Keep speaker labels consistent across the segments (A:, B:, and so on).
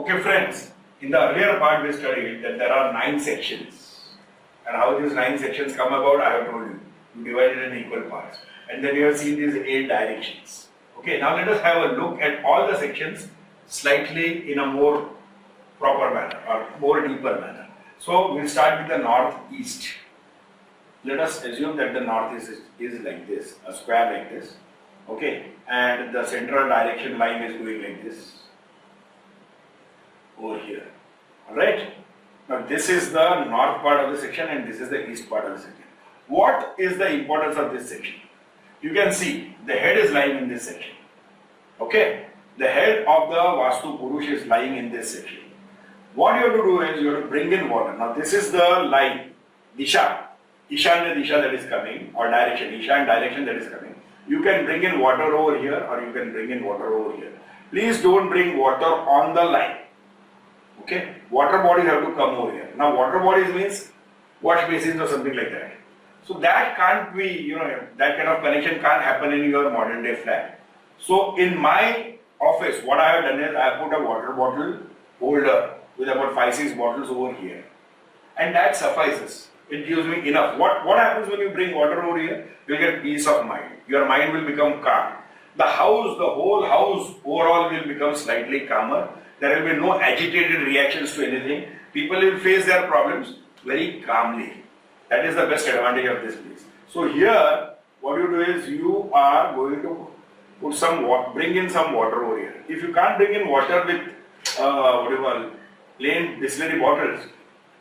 A: Okay friends, in the earlier part we studied that there are 9 sections. And how these 9 sections come about, I have told you. You divide it in equal parts. And then you have seen these 8 directions. Okay, now let us have a look at all the sections slightly in a more proper manner or more deeper manner. So we'll start with the northeast. Let us assume that the northeast is like this, a square like this. Okay, and the central direction line is going like this. Over here. Alright? Now this is the north part of the section and this is the east part of the section. What is the importance of this section? You can see the head is lying in this section. Okay? The head of the Vaastu Purush is lying in this section. What you have to do is you have to bring in water. Now this is the line, Disha. Ishanya Disha that is coming, or direction, Ishan direction that is coming. You can bring in water over here or you can bring in water over here. Please don't bring water on the line. Okay, water bodies have to come over here. Now water bodies means wash basins or something like that. So that can't be, that kind of connection can't happen in your modern day flat. So in my office, what I have done is I have put a water bottle holder with about 5-6 bottles over here. And that suffices. It gives me enough. What happens when you bring water over here? You will get peace of mind. Your mind will become calm. The whole house overall will become slightly calmer. There will be no agitated reactions to anything. People will face their problems very calmly. That is the best advantage of this place. So here, what you do is you are going to put some water, bring in some water over here. If you can't bring in water with plain distillery bottles,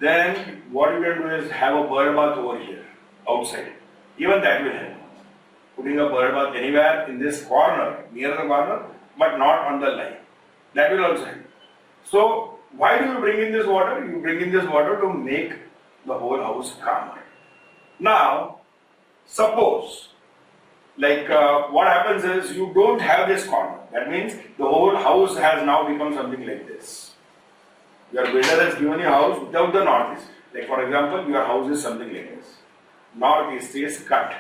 A: then what you can do is have a bird bath over here, outside. Even that will help. Putting a bird bath anywhere in this corner, near the corner, but not on the line. That will also help. So, why do you bring in this water? You bring in this water to make the whole house calmer. Now, suppose, what happens is you don't have this corner. That means the whole house has now become something like this. Your builder has given you a house without the northeast. Like for example, your house is something like this. Northeast is cut.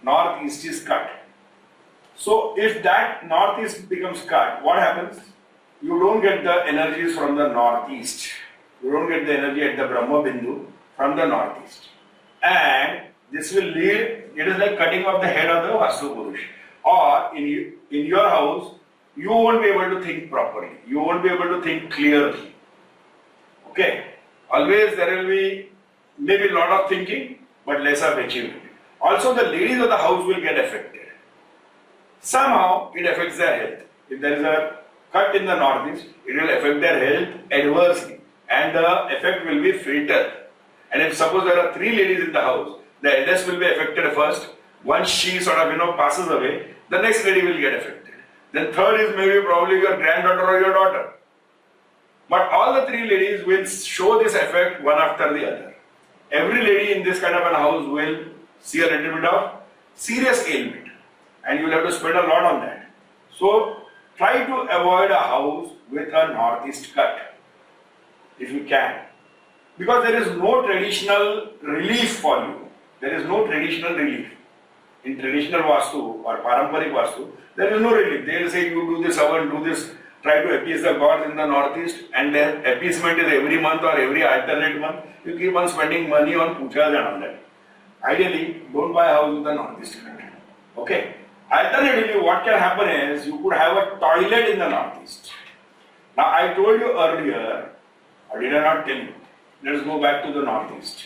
A: Northeast is cut. So if that northeast becomes cut, what happens? You don't get the energies from the northeast. You don't get the energy at the Brahma Bindu from the northeast. And this will lead, it is like cutting off the head of the Vaastu Purush. Or in your house, you won't be able to think properly. You won't be able to think clearly. Okay? Always there will be maybe a lot of thinking, but less of achievement. Also the ladies of the house will get affected. Somehow it affects their health. If there is a cut in the northeast, it will affect their health adversely. And the effect will be filtered. And if suppose there are 3 ladies in the house, the eldest will be affected first. Once she sort of passes away, the next lady will get affected. Then third is maybe probably your granddaughter or your daughter. But all the 3 ladies will show this effect one after the other. Every lady in this kind of a house will see a little bit of serious ailment. And you will have to spend a lot on that. So try to avoid a house with a northeast cut, if you can. Because there is no traditional relief for you. There is no traditional relief. In traditional Vaastu or Paramparik Vaastu, there is no relief. They will say you do this hour, do this, try to appease the gods in the northeast, and their appeasement is every month or every alternate month. You keep on spending money on pujas and all that. Ideally, don't buy a house with a northeast cut. Okay. Alternatively, what can happen is you could have a toilet in the northeast. Now, I told you earlier, or did I not tell you? Let us go back to the northeast.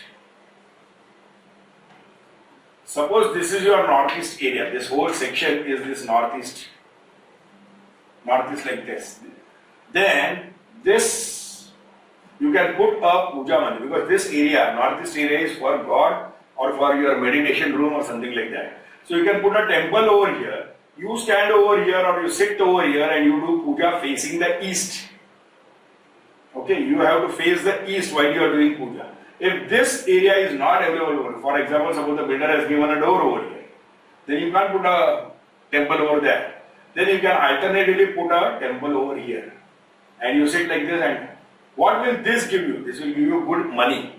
A: Suppose this is your northeast area. This whole section is this northeast like this. Then this you can put a puja mandi, because this area, northeast area, is for God or for your meditation room or something like that. So you can put a temple over here. You stand over here or you sit over here and you do puja facing the east. Okay, you have to face the east while you are doing puja. If this area is not available, for example, suppose the builder has given a door over here, then you can't put a temple over there. Then you can alternatively put a temple over here. And you sit like this, and what will this give you? This will give you good money.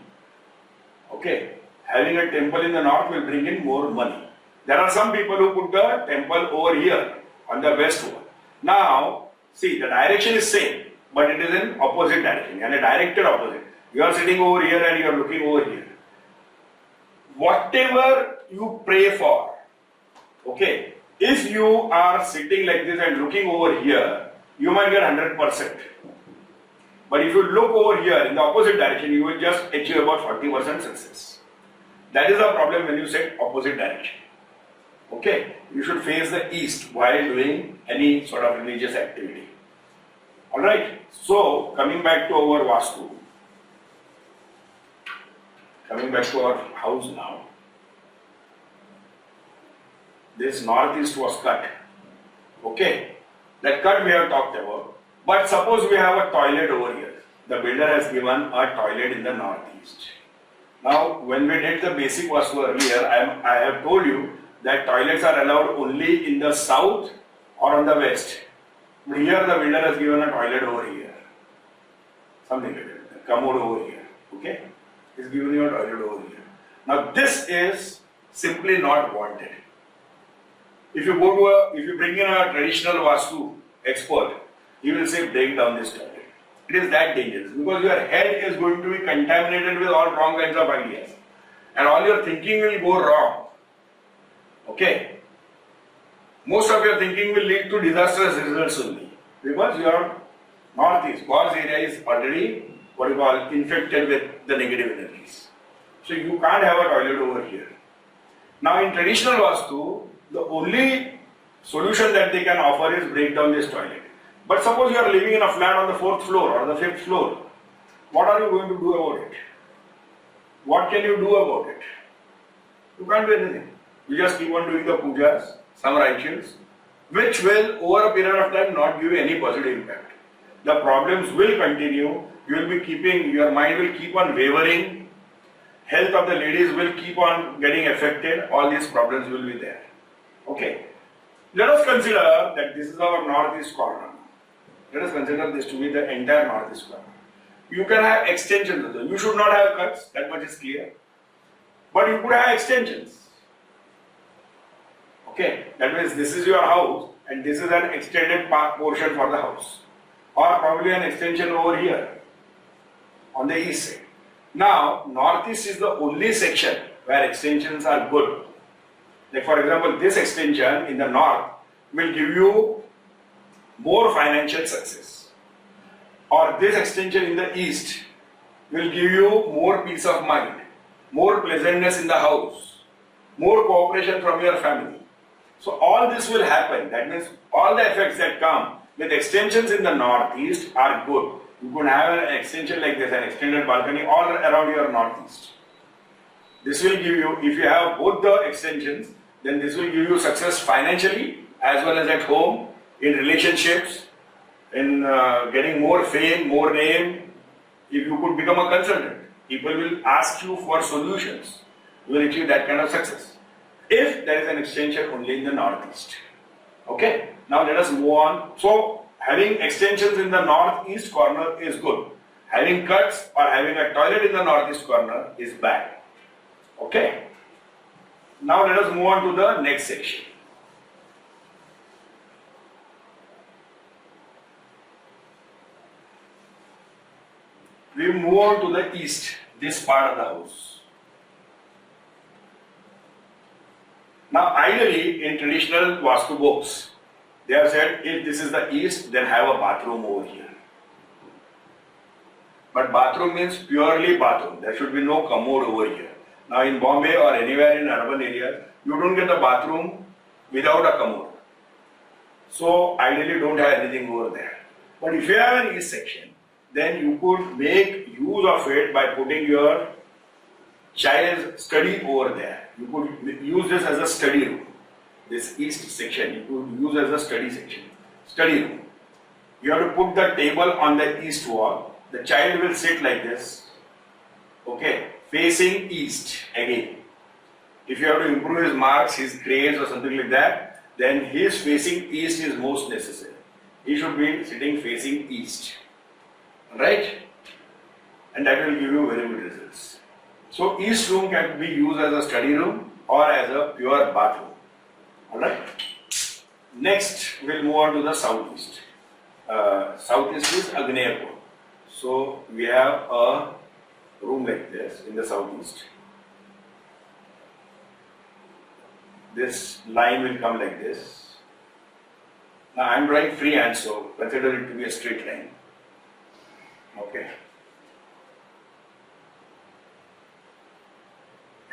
A: Okay, having a temple in the north will bring in more money. There are some people who put the temple over here on the west wall. Now, see, the direction is same, but it is in opposite direction and a directed opposite. You are sitting over here and you are looking over here. Whatever you pray for, okay, if you are sitting like this and looking over here, you might get 100%. But if you look over here in the opposite direction, you will just achieve about 40% success. That is the problem when you set opposite direction. Okay, you should face the east while doing any sort of religious activity. Alright, so coming back to our Vaastu. Coming back to our house now. This northeast was cut. Okay, that cut we have talked about. But suppose we have a toilet over here. The builder has given a toilet in the northeast. Now, when we did the basic Vaastu earlier, I have told you that toilets are allowed only in the south or on the west. But here the builder has given a toilet over here. Something like that. A commode over here. Okay? He's giving you a toilet over here. Now, this is simply not wanted. If you bring in a traditional Vaastu expert, he will say break down this toilet. It is that dangerous because your head is going to be contaminated with all wrong kinds of ideas. And all your thinking will go wrong. Okay? Most of your thinking will lead to disastrous results only. Because your northeast, God's area is already infected with the negative energies. So you can't have a toilet over here. Now in traditional Vaastu, the only solution that they can offer is break down this toilet. But suppose you are living in a flat on the 4th floor or the 5th floor, what are you going to do about it? What can you do about it? You can't do anything. You just keep on doing the pujas, some rituals, which will over a period of time not give you any positive impact. The problems will continue, your mind will keep on wavering, health of the ladies will keep on getting affected, all these problems will be there. Okay. Let us consider that this is our northeast corner. Let us consider this to be the entire northeast corner. You can have extensions. You should not have cuts, that much is clear. But you could have extensions. Okay, that means this is your house and this is an extended portion for the house. Or probably an extension over here on the east side. Now, northeast is the only section where extensions are good. Like for example, this extension in the north will give you more financial success. Or this extension in the east will give you more peace of mind, more pleasantness in the house, more cooperation from your family. So all this will happen. That means all the effects that come with extensions in the northeast are good. You could have an extension like this, an extended balcony all around your northeast. This will give you, if you have both the extensions, then this will give you success financially as well as at home, in relationships, in getting more fame, more name. If you could become a consultant, people will ask you for solutions. You will achieve that kind of success. If there is an extension only in the northeast. Okay, now let us move on. So, having extensions in the northeast corner is good. Having cuts or having a toilet in the northeast corner is bad. Okay. Now let us move on to the next section. We move on to the east, this part of the house. Now ideally in traditional Vaastu books, they have said if this is the east, then have a bathroom over here. But bathroom means purely bathroom. There should be no commode over here. Now in Bombay or anywhere in urban areas, you don't get the bathroom without a commode. So ideally don't have anything over there. But if you have an east section, then you could make use of it by putting your child's study over there. You could use this as a study room. This east section, you could use as a study section. Study room. You have to put the table on the east wall. The child will sit like this. Okay, facing east again. If you have to improve his marks, his grades or something like that, then his facing east is most necessary. He should be sitting facing east. Right? And that will give you very good results. So east room can be used as a study room or as a pure bathroom. Alright? Next, we'll move on to the southeast. Southeast is Agneya Kona. So we have a room like this in the southeast. This line will come like this. Now I am drawing freehand, so consider it to be a straight line. Okay.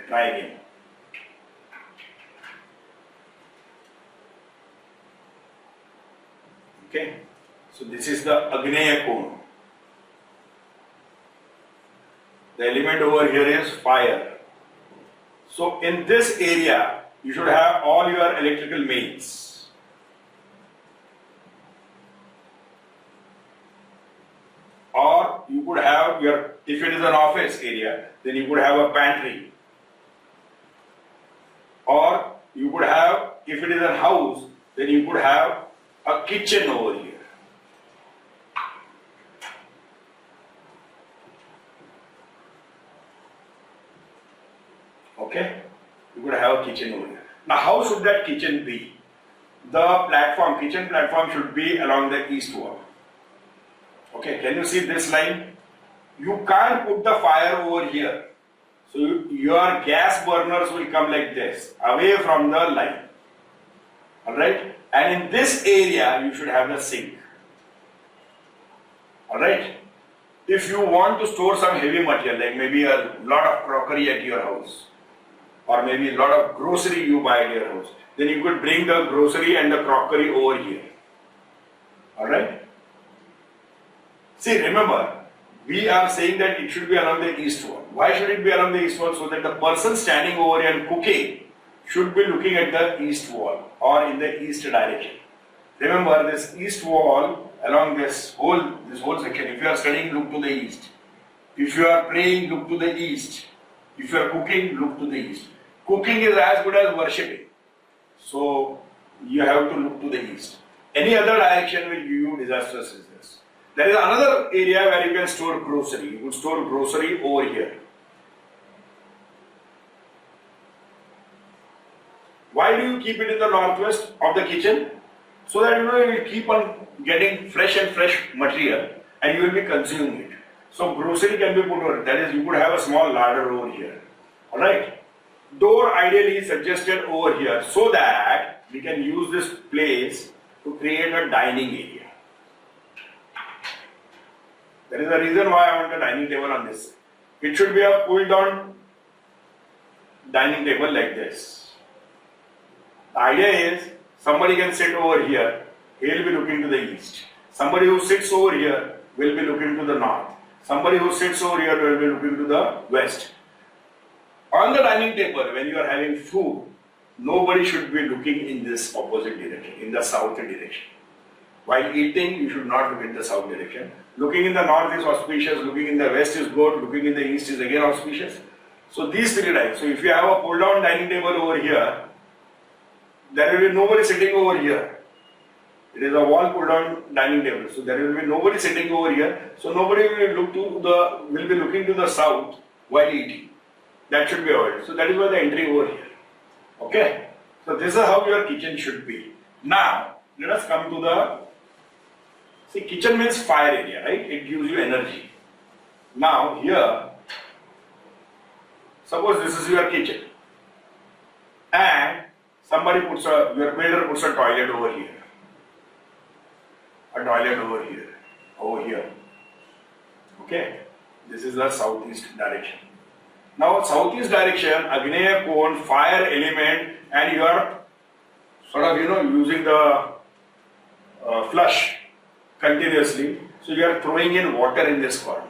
A: Try again. Okay. So this is the Agneya Kona. The element over here is fire. So in this area, you should have all your electrical mains. Or you could have your, if it is an office area, then you could have a pantry. Or you could have, if it is a house, then you could have a kitchen over here. Okay? You could have a kitchen over here. Now how should that kitchen be? The platform, kitchen platform should be along the east wall. Okay, can you see this line? You can't put the fire over here. So your gas burners will come like this, away from the line. Alright? And in this area, you should have the sink. Alright? If you want to store some heavy material, like maybe a lot of crockery at your house, or maybe a lot of grocery you buy at your house, then you could bring the grocery and the crockery over here. Alright? See, remember, we are saying that it should be along the east wall. Why should it be along the east wall? So that the person standing over here and cooking should be looking at the east wall or in the east direction. Remember, this east wall along this whole section, if you are studying, look to the east. If you are praying, look to the east. If you are cooking, look to the east. Cooking is as good as worshipping. So you have to look to the east. Any other direction will give you disastrous results. There is another area where you can store grocery. You could store grocery over here. Why do you keep it in the northwest of the kitchen? So that you will keep on getting fresh material and you will be consuming it. So grocery can be put over. That is, you could have a small larder over here. Alright. Door ideally is suggested over here so that we can use this place to create a dining area. There is a reason why I want a dining table on this. It should be a pulled down dining table like this. The idea is somebody can sit over here, he will be looking to the east. Somebody who sits over here will be looking to the north. Somebody who sits over here will be looking to the west. On the dining table, when you are having food, nobody should be looking in this opposite direction, in the south direction. While eating, you should not look in the south direction. Looking in the north is auspicious, looking in the west is good, looking in the east is again auspicious. So these three lines. So if you have a pull down dining table over here, there will be nobody sitting over here. It is a wall pull down dining table. So there will be nobody sitting over here. So nobody will be looking to the south while eating. That should be avoided. So that is why the entry over here. Okay. So this is how your kitchen should be. Now let us come to the, see, kitchen means fire area, right? It gives you energy. Now here, suppose this is your kitchen and somebody puts your builder puts a toilet over here. A toilet over here. Okay. This is the southeast direction. Now southeast direction, Agneya Kona, fire element, and you are sort of using the flush continuously. So you are throwing in water in this corner.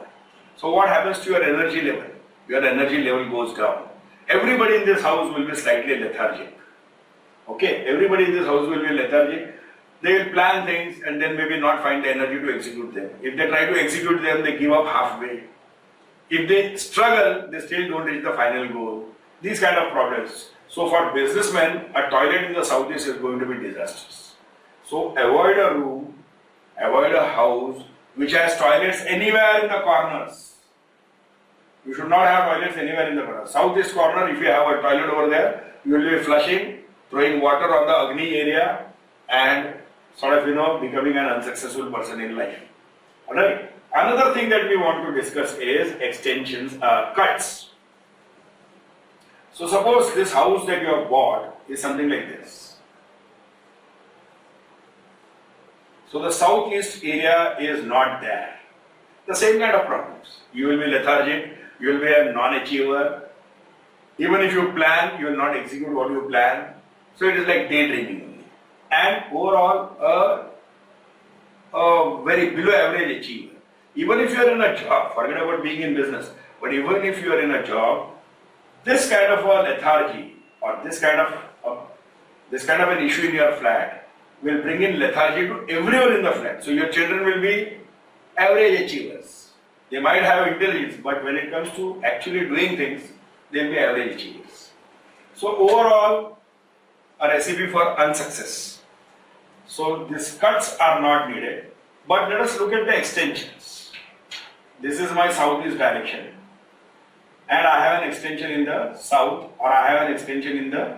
A: So what happens to your energy level? Your energy level goes down. Everybody in this house will be slightly lethargic. Okay, everybody in this house will be lethargic. They will plan things and then maybe not find the energy to execute them. If they try to execute them, they give up halfway. If they struggle, they still don't reach the final goal. These kind of problems. So for businessmen, a toilet in the southeast is going to be disastrous. So avoid a room, avoid a house which has toilets anywhere in the corners. You should not have toilets anywhere in the corner. Southeast corner, if you have a toilet over there, you will be flushing, throwing water on the Agni area, and sort of becoming an unsuccessful person in life. Alright. Another thing that we want to discuss is extensions, cuts. So suppose this house that you have bought is something like this. So the southeast area is not there. The same kind of problems. You will be lethargic, you will be a non-achiever. Even if you plan, you will not execute what you plan. So it is like daydreaming only. And overall, a very below average achiever. Even if you are in a job, forget about being in business, but even if you are in a job, this kind of a lethargy or this kind of an issue in your flat will bring in lethargy to everyone in the flat. So your children will be average achievers. They might have intelligence, but when it comes to actually doing things, they will be average achievers. So overall, a recipe for unsuccess. So these cuts are not needed, but let us look at the extensions. This is my southeast direction, and I have an extension in the south, or I have an extension in the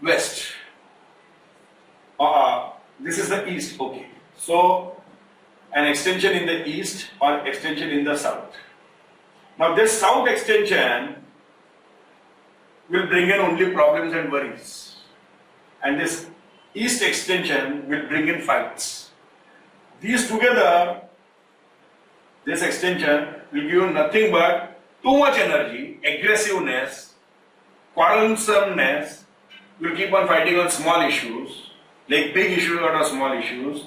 A: west. This is the east, okay. So an extension in the east or extension in the south. Now this south extension will bring in only problems and worries, and this east extension will bring in fights. These together, this extension will give you nothing but too much energy, aggressiveness, quarrelsomeness. You will keep on fighting on small issues, like big issues out of small issues,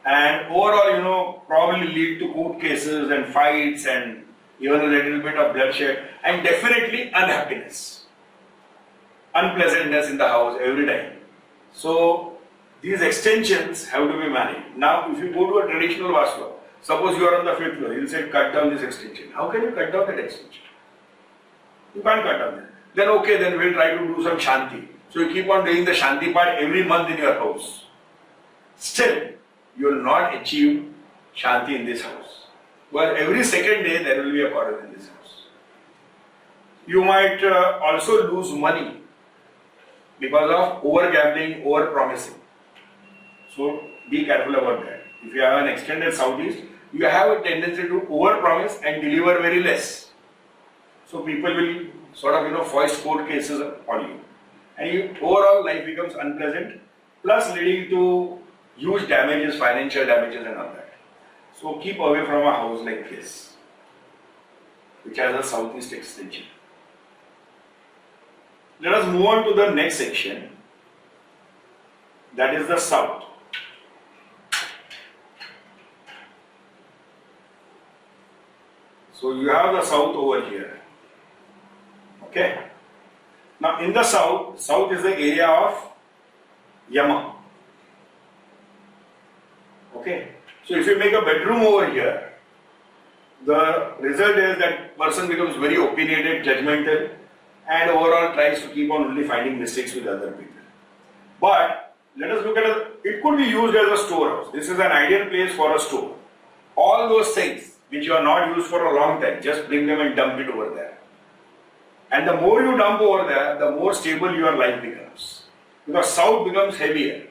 A: and overall, probably lead to court cases and fights and even a little bit of bloodshed, and definitely unhappiness, unpleasantness in the house every time. So these extensions have to be managed. Now, if you go to a traditional Vaastu, suppose you are on the 5th floor, you will say cut down this extension. How can you cut down that extension? You can't cut down that. Then okay, then we'll try to do some Shanti. So you keep on doing the Shanti part every month in your house. Still, you will not achieve Shanti in this house. But every second day there will be a quarrel in this house. You might also lose money because of over gambling, over promising. So be careful about that. If you have an extended southeast, you have a tendency to over promise and deliver very less. So people will sort of foist court cases on you, and overall life becomes unpleasant, plus leading to huge damages, financial damages and all that. So keep away from a house like this, which has a southeast extension. Let us move on to the next section, that is the south. So you have the south over here. Okay. Now in the south is the area of Yama. Okay. So if you make a bedroom over here, the result is that person becomes very opinionated, judgmental, and overall tries to keep on only finding mistakes with other people. But let us look at it could be used as a storehouse. This is an ideal place for a store. All those things which you are not used for a long time, just bring them and dump it over there. And the more you dump over there, the more stable your life becomes. Because south becomes heavier.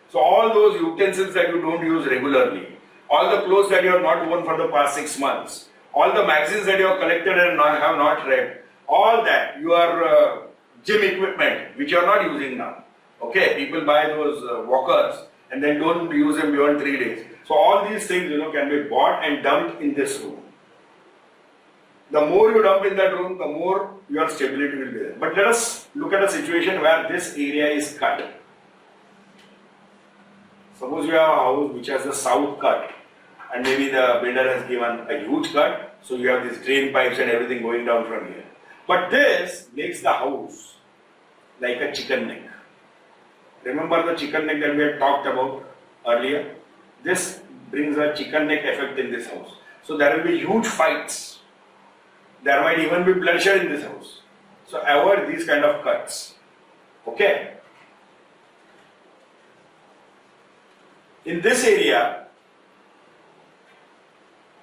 A: So all those utensils that you don't use regularly, all the clothes that you have not worn for the past 6 months, all the magazines that you have collected and have not read, all that, your gym equipment which you are not using now. Okay, people buy those walkers and then don't use them beyond 3 days. So all these things can be bought and dumped in this room. The more you dump in that room, the more your stability will be there. But let us look at a situation where this area is cut. Suppose you have a house which has the south cut, and maybe the builder has given a huge cut, so you have these drain pipes and everything going down from here. But this makes the house like a chicken neck. Remember the chicken neck that we had talked about earlier? This brings a chicken neck effect in this house. So there will be huge fights. There might even be bloodshed in this house. So avoid these kind of cuts. Okay? In this area,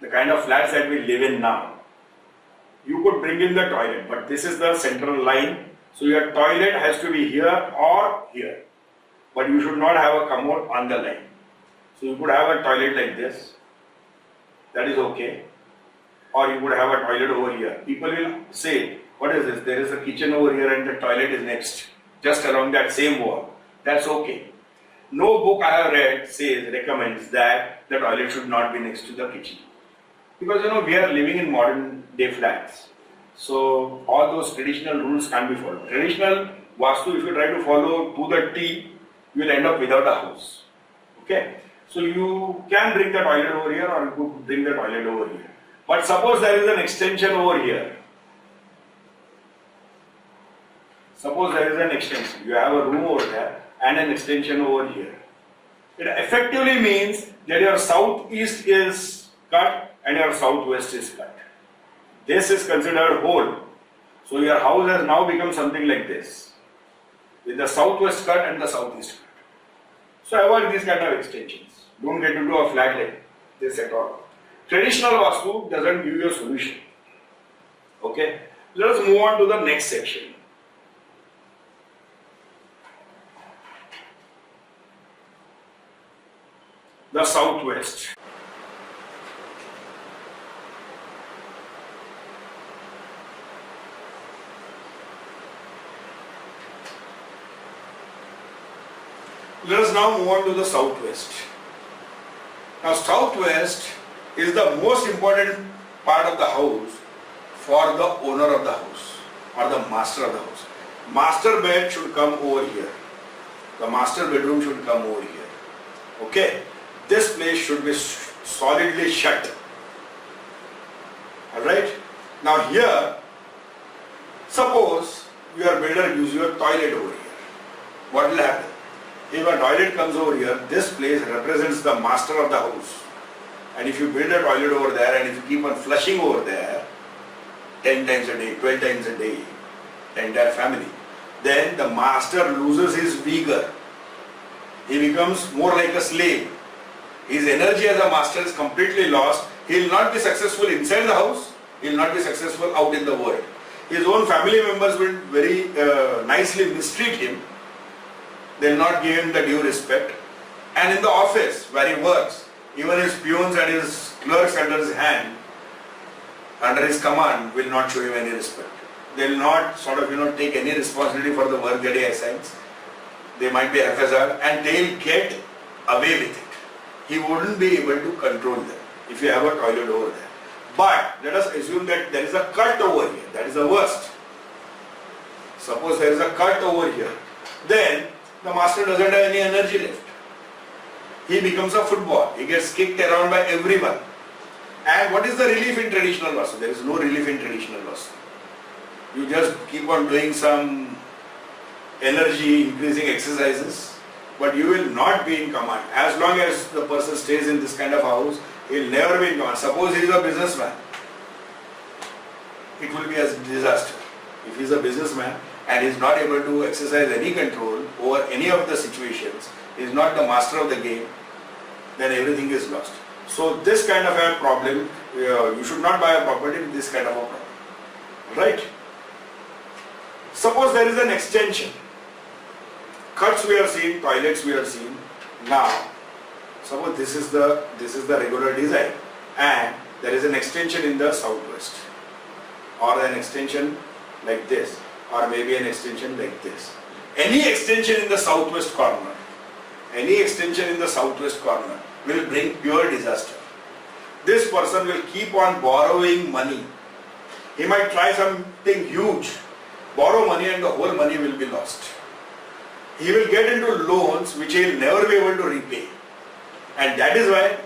A: the kind of flats that we live in now, you could bring in the toilet, but this is the central line. So your toilet has to be here or here. but you should not have a commode on the line. So you could have a toilet like this, that is okay, or you could have a toilet over here. People will say, what is this? There is a kitchen over here and the toilet is next, just along that same wall. That's okay. No book I have read recommends that the toilet should not be next to the kitchen. Because we are living in modern day flats. So all those traditional rules can't be followed. Traditional Vaastu, if you try to follow to the T, you will end up without a house. Okay? So you can bring the toilet over here or you could bring the toilet over here. But suppose there is an extension over here. Suppose there is an extension. You have a room over there and an extension over here. It effectively means that your southeast is cut and your southwest is cut. This is considered whole. So your house has now become something like this, with the southwest cut and the southeast cut. So avoid these kind of extensions. Don't get into a flat like this at all. Traditional Vaastu doesn't give you a solution. Okay? Let us move on to the next section. The southwest. Let us now move on to the southwest. Now, southwest is the most important part of the house for the owner of the house or the master of the house. Master bed should come over here. The master bedroom should come over here. Okay? This place should be solidly shut. Alright? Now here, suppose your builder gives you a toilet over here. What will happen? If a toilet comes over here, this place represents the master of the house. And if you build a toilet over there and if you keep on flushing over there 10 times a day, 12 times a day, the entire family, then the master loses his vigor. He becomes more like a slave. His energy as a master is completely lost. He will not be successful inside the house. He will not be successful out in the world. His own family members will very nicely mistreat him. They will not give him the due respect. And in the office where he works, even his peons and his clerks under his hand, under his command, will not show him any respect. They will not take any responsibility for the work that he assigns. They might be haphazard and they will get away with it. He wouldn't be able to control them if you have a toilet over there. But let us assume that there is a cut over here. That is the worst. Suppose there is a cut over here. Then the master doesn't have any energy left. He becomes a football. He gets kicked around by everyone. And what is the relief in traditional Vaastu? There is no relief in traditional Vaastu. You just keep on doing some energy increasing exercises, but you will not be in command. As long as the person stays in this kind of house, he will never be in command. Suppose he is a businessman, it will be a disaster. If he is a businessman and is not able to exercise any control over any of the situations, he is not the master of the game, then everything is lost. So this kind of a problem, you should not buy a property with this kind of a problem. Right? Suppose there is an extension. Cuts we are seeing, toilets we are seeing. Now, suppose this is the regular design and there is an extension in the southwest, or an extension like this, or maybe an extension like this. Any extension in the southwest corner, will bring pure disaster. This person will keep on borrowing money. He might try something huge, borrow money, and the whole money will be lost. He will get into loans which he will never be able to repay. And that is why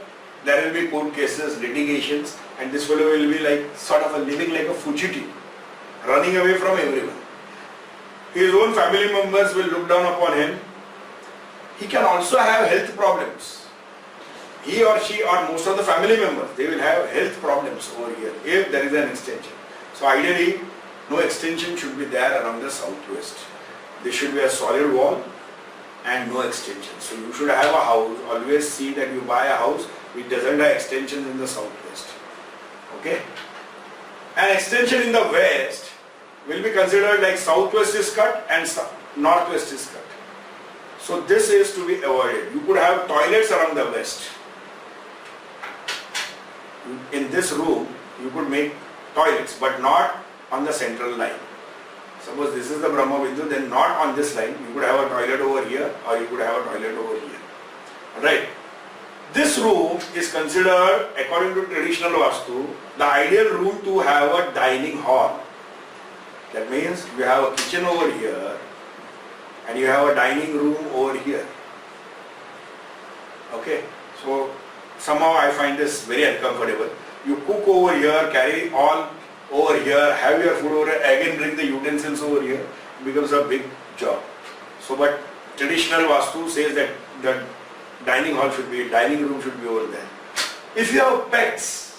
A: there will be court cases, litigations, and this fellow will be like sort of living like a fugitive, running away from everyone. His own family members will look down upon him. He can also have health problems. He or she or most of the family members, they will have health problems over here if there is an extension. So ideally, no extension should be there around the southwest. There should be a solid wall and no extension. So you should have a house, always see that you buy a house which doesn't have extensions in the southwest. Okay? An extension in the west will be considered like southwest is cut and northwest is cut. So this is to be avoided. You could have toilets around the west. In this room, you could make toilets, but not on the central line. Suppose this is the Brahma Bindu, then not on this line. You could have a toilet over here, or you could have a toilet over here. Right? This room is considered, according to traditional Vaastu, the ideal room to have a dining hall. That means you have a kitchen over here and you have a dining room over here. Okay, so somehow I find this very uncomfortable. You cook over here, carry all over here, have your food over here, again bring the utensils over here. It becomes a big job. So, but traditional Vaastu says that the dining room should be over there. If you have pets,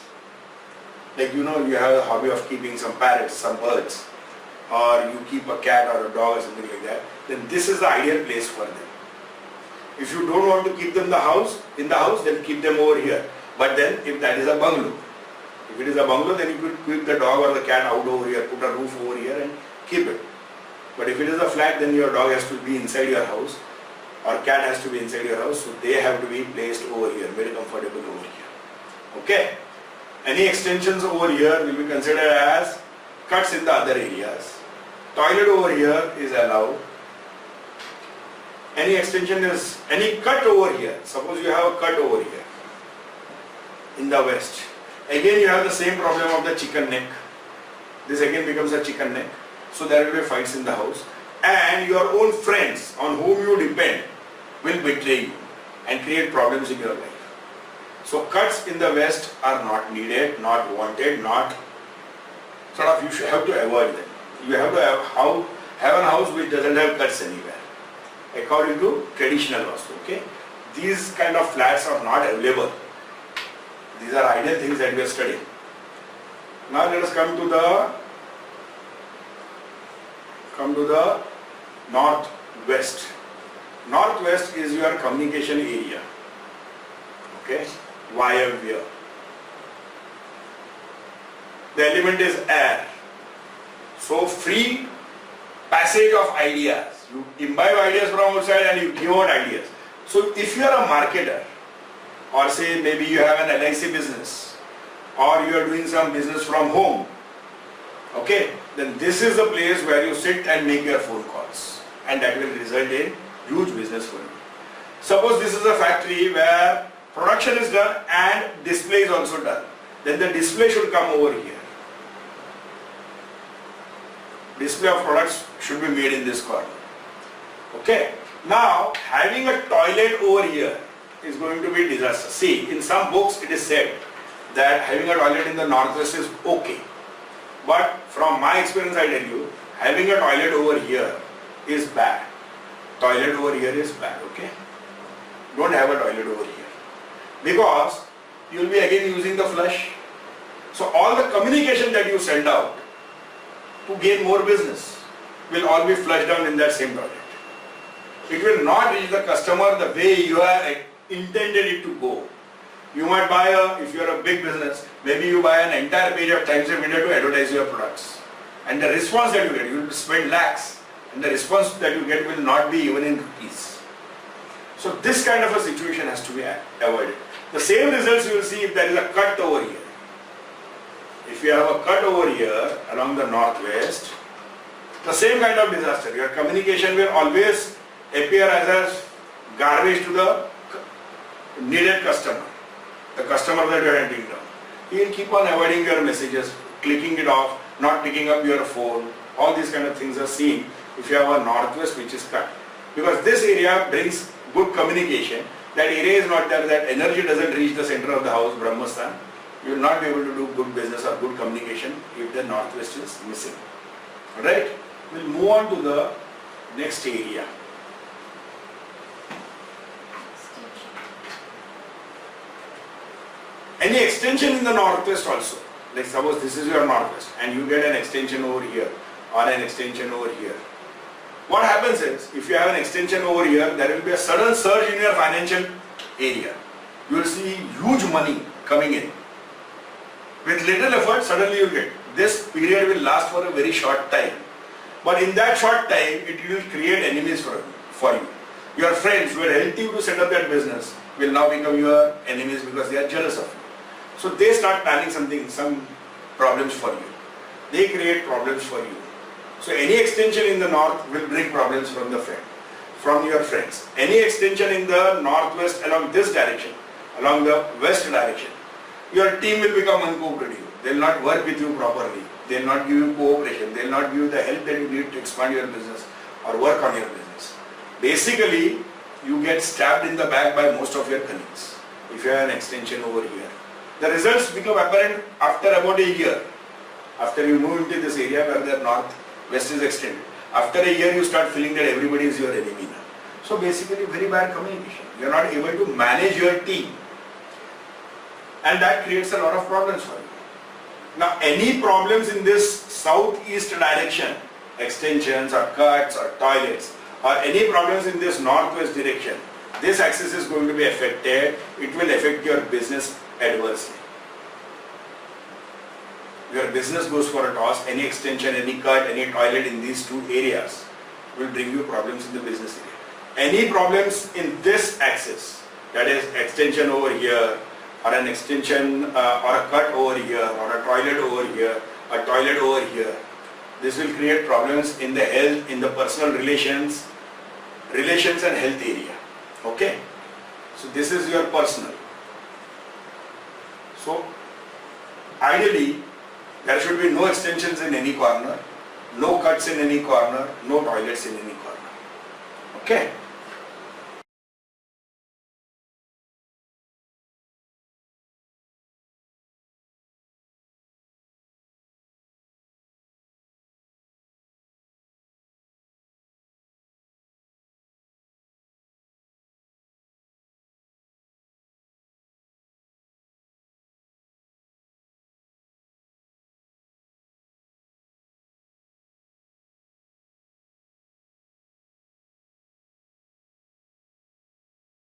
A: like you have a hobby of keeping some parrots, some birds, or you keep a cat or a dog or something like that, then this is the ideal place for them. If you don't want to keep them in the house, then keep them over here. But then if that is a bungalow, if it is a bungalow, then you could keep the dog or the cat out over here, put a roof over here and keep it. But if it is a flat, then your dog has to be inside your house or cat has to be inside your house, so they have to be placed over here, very comfortable over here. Okay? Any extensions over here will be considered as cuts in the other areas. Toilet over here is allowed. Any cut over here. Suppose you have a cut over here in the west. Again you have the same problem of the chicken neck. This again becomes a chicken neck. So there will be fights in the house. And your own friends on whom you depend will betray you and create problems in your life. So cuts in the west are not needed, not wanted, you should have to avoid them. You have to have a house which doesn't have cuts anywhere, according to traditional Vaastu. Okay? These kind of flats are not available. These are ideal things that we are studying. Now let us come to the northwest. Northwest is your communication area. Okay? Vayavya. The element is air. So free passage of ideas. You imbibe ideas from outside and you give out ideas. So if you are a marketer, or say maybe you have an LIC business, or you are doing some business from home, okay, then this is the place where you sit and make your phone calls, and that will result in huge business for you. Suppose this is a factory where production is done and display is also done, then the display should come over here. Display of products should be made in this corner. Okay. Now, having a toilet over here is going to be a disaster. See, in some books it is said that having a toilet in the northwest is okay. But from my experience I tell you, having a toilet over here is bad. Toilet over here is bad, okay? Don't have a toilet over here. Because you will be again using the flush. So all the communication that you send out to gain more business will all be flushed down in that same toilet. It will not reach the customer the way you have intended it to go. You might buy if you are a big business, maybe you buy an entire page of Times of India to advertise your products. And the response that you get, you will spend lakhs, and the response that you get will not be even in rupees. So this kind of a situation has to be avoided. The same results you will see if there is a cut over here. If you have a cut over here along the northwest, the same kind of disaster. Your communication will always appear as a garbage to the needed customer, the customer that you are hunting down. He will keep on avoiding your messages, clicking it off, not picking up your phone. All these kind of things are seen if you have a northwest which is cut. Because this area brings good communication. That area is not there, that energy doesn't reach the center of the house, Brahmastan. You will not be able to do good business or good communication if the northwest is missing. Alright? We will move on to the next area. Any extension in the northwest also. Like suppose this is your northwest and you get an extension over here or an extension over here. What happens is, if you have an extension over here, there will be a sudden surge in your financial area. You will see huge money coming in. With little effort, suddenly you get. This period will last for a very short time. But in that short time, it will create enemies for you. Your friends who had helped you to set up that business will now become your enemies because they are jealous of you. So they start planning some problems for you. They create problems for you. So any extension in the north will bring problems from your friends. Any extension in the northwest along this direction, along the west direction, your team will become uncooperative. They will not work with you properly. They will not give you cooperation. They will not give you the help that you need to expand your business or work on your business. Basically, you get stabbed in the back by most of your colleagues if you have an extension over here. The results become apparent after about a year. After you move into this area where the north-west is extended. After a year, you start feeling that everybody is your enemy now. So basically, very bad communication. You are not able to manage your team. And that creates a lot of problems for you. Now, any problems in this southeast direction, extensions or cuts or toilets, or any problems in this northwest direction, this axis is going to be affected. It will affect your business adversely. Your business goes for a toss. Any extension, any cut, any toilet in these two areas will bring you problems in the business area. Any problems in this axis, that is extension over here, or an extension or a cut over here, or a toilet over here, a toilet over here, this will create problems in the health, in the personal relations and health area. Okay? So this is your personal. So ideally, there should be no extensions in any corner, no cuts in any corner, no toilets in any corner. Okay?